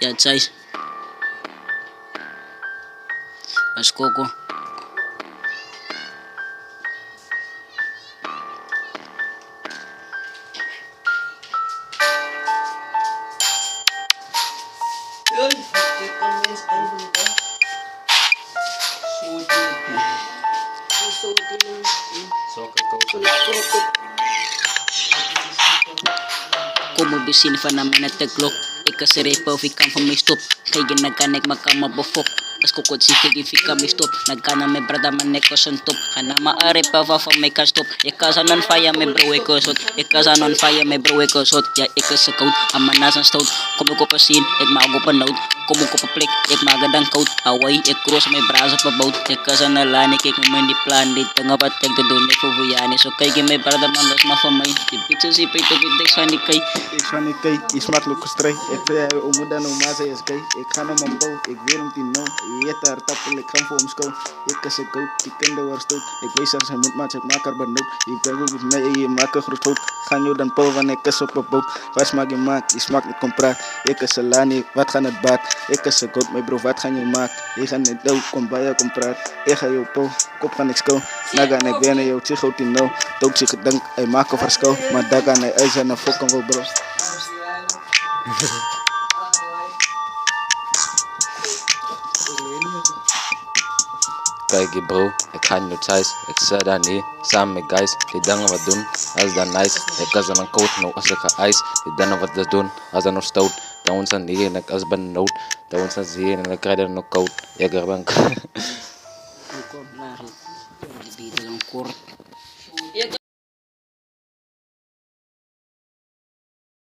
that size. Mas Coco. Como bisin fa naman na taglok. Ikasirepa fikam fa may stop. Kay ginaganek makamabufok. As kukod si kigi fikam may stop. Nagkana may brada man neko suntop. Kana maari pa fa may ka stop. Ikasan on fire may bro ekosot. Ikasan on fire may bro ekosot. Ya ikasakaut amanasan stout. Kumuko pa sin ik maago pa note. Kumuko pa plik ik magadang coat. Away ik cross may braso pa boat. Ikasan na lani kay kumindi plan dit. Tanga patek to doon ik fubuyani. So kay may brada man las mafamay. Tipitsa si pay to gitek sani kay. Ik kijk, is makkelijk gestreden. Ik moet dan ook maar zeggen, kijk, ik ga naar mijn bouw, ik wil hem die nou. Je hebt daar tappel, ik ga voor hem school. Ik kan ze koud, ik ken de waar stoot. Ik weet dat zijn moet maar ik maak er benoemd. Ik ben ook met mij, je maakt een groot hout. Ga je dan pauw, wanneer ik is op een boot. Wat smaak je maakt, je smaakt niet compraat. Ik is een lani, wat gaan het baat? Ik is een goud, mijn bro, wat ga je maken? Ik ga niet dood, kom bij je, kom praat. Ik ga je pauw, kop van ik school. Naga en ik ben jou, zich goed in nou. Dood zich gedank, hij maakt een verschil. Maar daar gaan hij uit en fokken wel bro. Kijk bro, ik ga nu thuis, ik zit daar niet, samen met guys, die dingen wat doen, dat is dan nice. Ik kan ze dan koud, nou als ik ga ijs, die dingen wat ze doen, als ze nog stout. Dan ons aan hier en ik als ben nood, dan ons aan hier en ik krijg er nog koud. Ik er ben. Kom naar het. Die bieden dan kort.